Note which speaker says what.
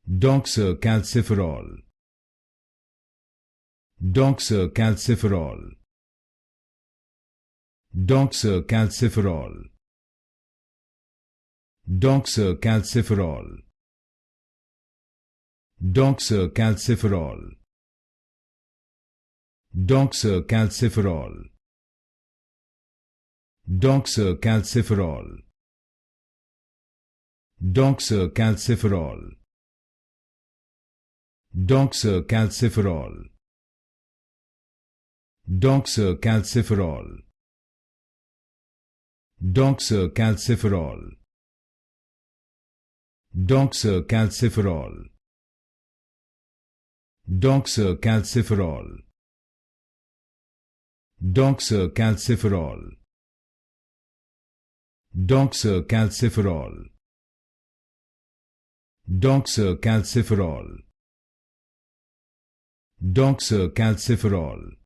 Speaker 1: Doxercalciferol. Doxercalciferol. Doxercalciferol. Doxercalciferol. Doxercalciferol. Doxercalciferol. Doxercalciferol. Doxercalciferol. Doxercalciferol. Doxercalciferol. Doxercalciferol. Doxercalciferol. Doxercalciferol. Doxercalciferol. Doxercalciferol. Doxercalciferol. Doxercalciferol.